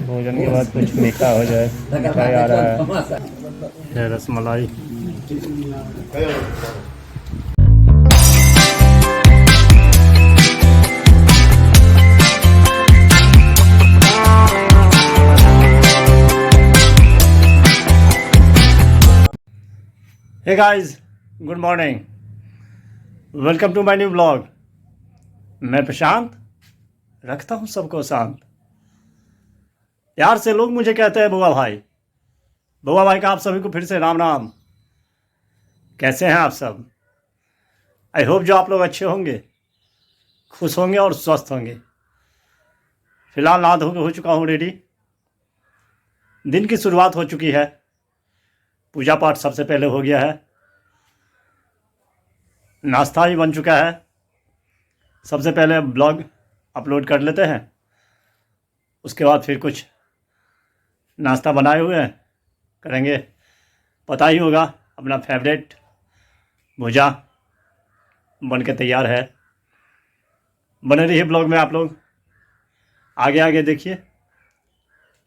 भोजन के बाद कुछ मीठा हो जाए। मिठाई आ रहा है, rasmalai. Hey guys, good morning, welcome to my new blog. मैं प्रशांत, रखता हूँ सबको शांत। यार से लोग मुझे कहते हैं बुआ भाई। बुआ भाई का आप सभी को फिर से राम राम। कैसे हैं आप सब? आई होप जो आप लोग अच्छे होंगे, खुश होंगे और स्वस्थ होंगे। फिलहाल नहा धो के हो चुका हूँ रेडी। दिन की शुरुआत हो चुकी है। पूजा पाठ सबसे पहले हो गया है। नाश्ता भी बन चुका है। सबसे पहले ब्लॉग अपलोड कर लेते हैं, उसके बाद फिर कुछ नाश्ता बनाए हुए हैं करेंगे। पता ही होगा, अपना फेवरेट भुजा बन के तैयार है। बने रहिए ब्लॉग में आप लोग, आगे आगे देखिए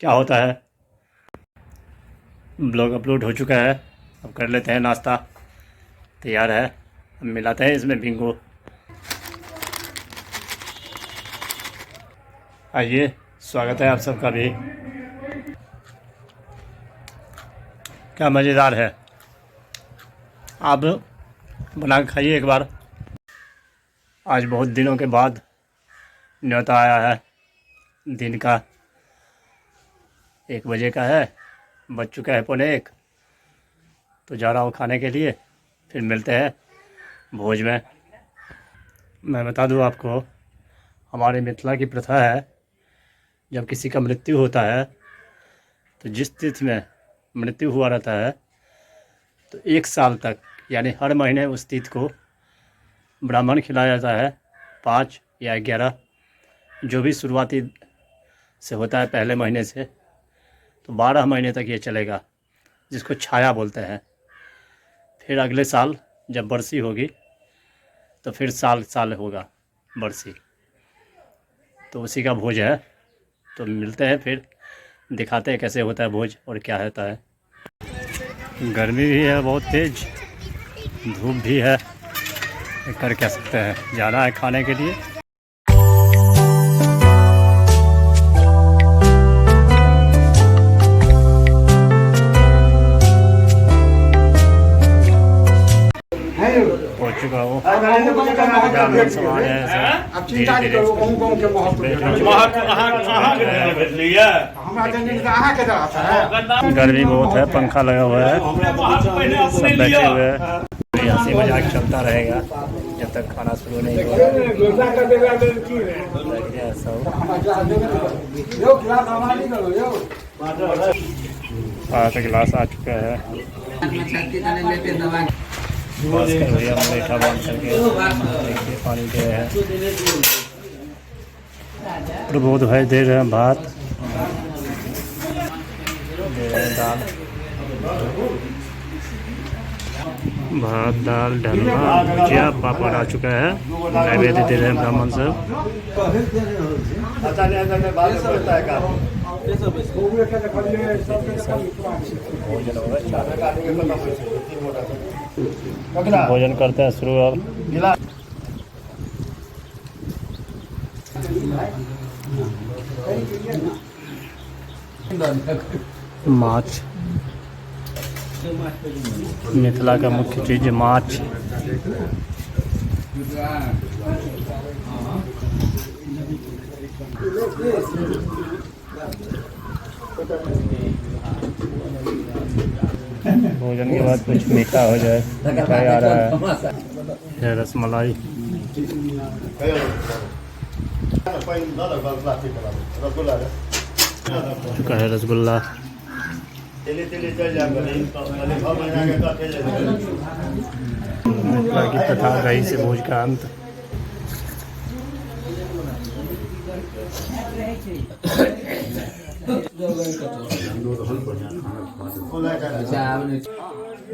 क्या होता है। ब्लॉग अपलोड हो चुका है, अब कर लेते हैं नाश्ता। तैयार है, अब मिलाते हैं इसमें बिंगो। आइए, स्वागत है आप सबका भी। क्या मज़ेदार है, आप बना के खाइए एक बार। आज बहुत दिनों के बाद न्योता आया है। दिन का 1 बजे का है, बज चुका है 1:45। तो जा रहा हूँ खाने के लिए, फिर मिलते हैं भोज में। मैं बता दूँ आपको, हमारे मिथिला की प्रथा है, जब किसी का मृत्यु होता है तो जिस तिथि में मृत्यु हुआ रहता है तो 1 साल तक, यानी हर महीने उस तिथि को ब्राह्मण खिलाया जाता है। 5 या 11, जो भी शुरुआती से होता है पहले महीने से, तो 12 महीने तक ये चलेगा, जिसको छाया बोलते हैं। फिर अगले साल जब बरसी होगी तो फिर साल साल होगा बरसी। तो उसी का भोज है। तो मिलते हैं, फिर दिखाते हैं कैसे होता है भोज और क्या होता है। गर्मी भी है बहुत तेज़, धूप भी है, कर क्या सकते हैं। जाना है खाने के लिए। पहुँच चुका हूँ। सामान है, धीरे-धीरे गर्मी बहुत है, पंखा लगा हुआ है, सब बैठे हुए हैं। हंसी मजाक चलता रहेगा जब तक खाना शुरू नहीं होगा। गिलास आ चुका है, भैया मीठा बांध करके देखिए पानी दे रहे हैं। प्रबोध भाई दे रहे हैं भात, दे रहे हैं दाल, भात दाल डलमा भुजिया पापड़ आ चुका है। नैवेद्य दे रहे हैं ब्राह्मण सब। भोजन करते हैं शुरू। अब माछ, मिथिला का मुख्य चीज़ माछ। भोजन के बाद कुछ मीठा हो जाए। मिठाई आ रहा है, रसमलाई। चुका है रसगुल्ला। मिथिला की प्रथा रही से भोज का अंत।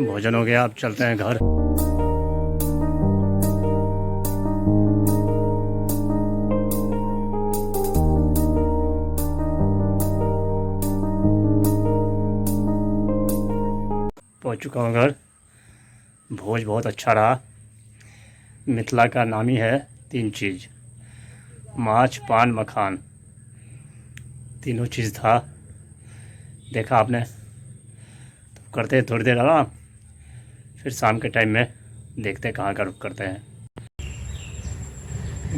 भोजन हो गया, अब चलते हैं घर। पहुंच चुका हूँ घर। भोज बहुत अच्छा रहा। मिथिला का नामी है 3 चीज़, माछ पान मखान, तीनों चीज़ था। देखा आपने, तो करते हैं थोड़ी देर आराम, फिर शाम के टाइम में देखते हैं कहाँ का रुख करते हैं।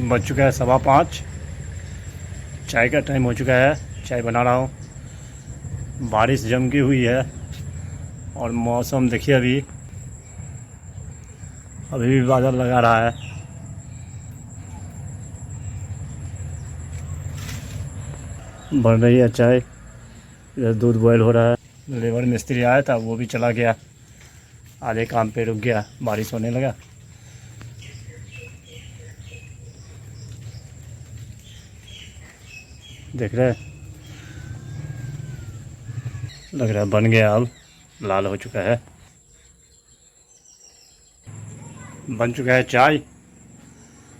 बज चुका है 5:15, चाय का टाइम हो चुका है। चाय बना रहा हूँ। बारिश जम की हुई है और मौसम देखिए, अभी भी बादल लगा रहा है। बन रही है चाय, इधर दूध बॉयल हो रहा है। लेबर मिस्त्री आया था, वो भी चला गया, आधे काम पे रुक गया, बारिश होने लगा। देख रहे हैं, लग रहा है बन गया, अब लाल हो चुका है। बन चुका है चाय।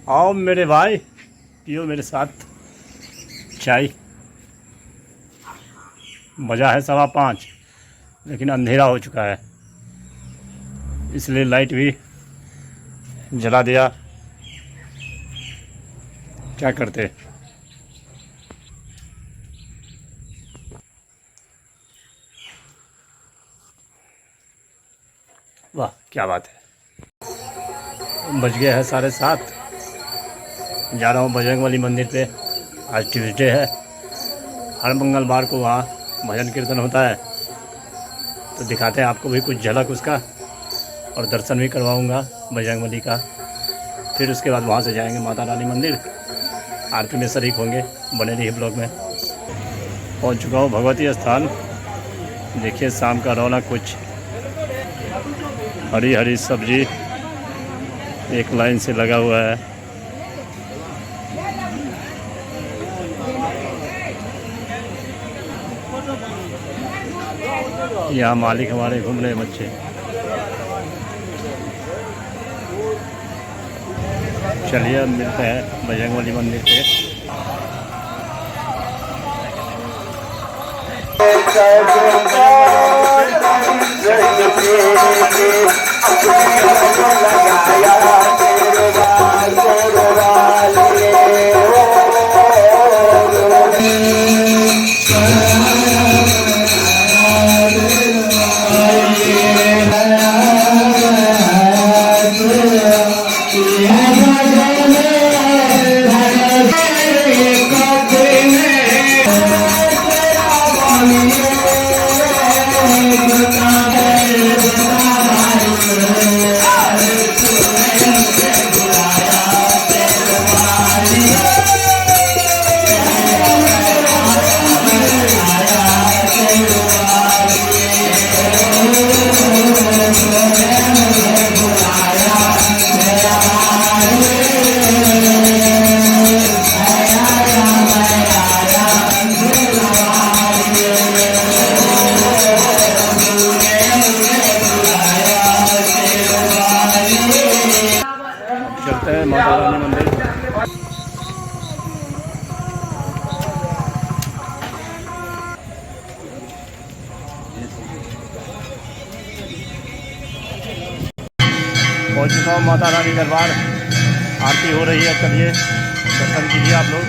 आओ मेरे भाई, पियो मेरे साथ चाय। बजा है 5:15, लेकिन अंधेरा हो चुका है, इसलिए लाइट भी जला दिया। क्या करते। वाह क्या बात है। बज गया है 7:30। जा रहा हूँ बजरंगबली मंदिर पे। आज ट्यूसडे है, हर मंगलवार को वहाँ भजन कीर्तन होता है, तो दिखाते हैं आपको भी कुछ झलक उसका, और दर्शन भी करवाऊँगा बजरंगबली का। फिर उसके बाद वहाँ से जाएंगे माता रानी मंदिर, आरती में शरीक होंगे। बने रहिए ब्लॉग में। पहुँच चुका हूँ भगवती स्थान। देखिए शाम का रौनक, कुछ हरी हरी सब्जी एक लाइन से लगा हुआ है। यहाँ मालिक हमारे घूम रहे बच्चे। चलिए अब मिलते हैं बजरंगबली मंदिर पे। चलते हैं माता रानी मंदिर। पहुंच चुका हूँ माता रानी दरबार। आरती हो रही है, चलिए दर्शन कीजिए आप लोग।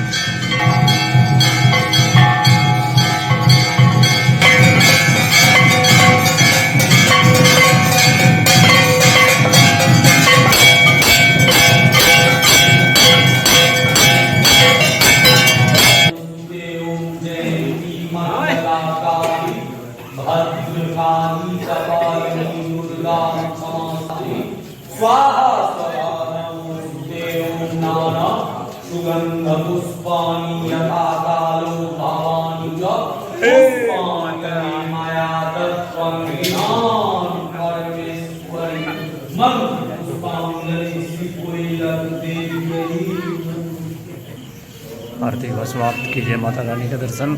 सुगंधपुष्पाणि यथा कालो भावानि च पुष्पाणि माया तत्त्वं विनान् परमेश्वरि मंगलपुष्पाञ्जलि श्रीपुरीलदेवी। आरती का समाप्त कीजिए माता रानी का दर्शन।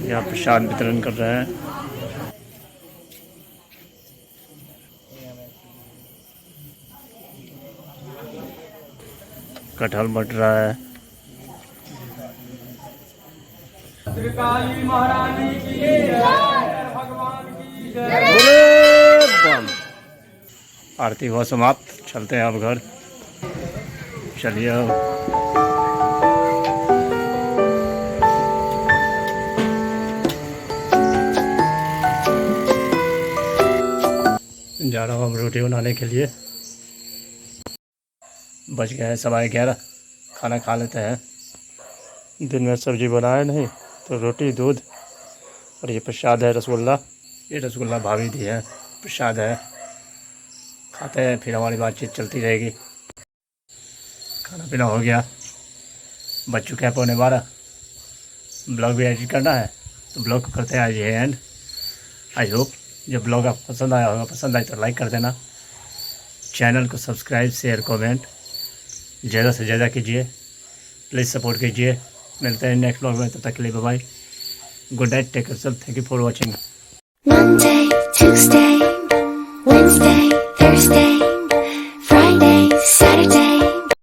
यहाँ प्रसाद वितरण कर रहे हैं। कटहल बट रहा है। श्री काली महारानी की जय, भगवान की जय। बोले बम। आरती हुआ समाप्त, चलते हैं अब घर। चलिए अब जा रहा हूँ अब रोटी बनाने के लिए। बज गए हैं 11:15, खाना खा लेते हैं। दिन में सब्जी बनाए नहीं तो रोटी दूध और ये प्रसाद है रसगुल्ला। ये रसगुल्ला भाभी दी है, प्रसाद है। खाते हैं, फिर हमारी बातचीत चलती रहेगी। खाना पीना हो गया, बज चुके हैं 11:15। ब्लॉग भी एडिट करना है तो ब्लॉग को करते हैं आज ये एंड। आई होप जब ब्लॉग आपको पसंद आया होगा, पसंद आए तो लाइक कर देना, चैनल को सब्सक्राइब शेयर कमेंट ज़्यादा से ज़्यादा कीजिए, प्लीज़ सपोर्ट कीजिए। मिलते हैं नेक्स्ट ब्लॉग में, तब तक के लिए bye bye, good night, take care, thank you for watching. Monday, Tuesday, Wednesday, Thursday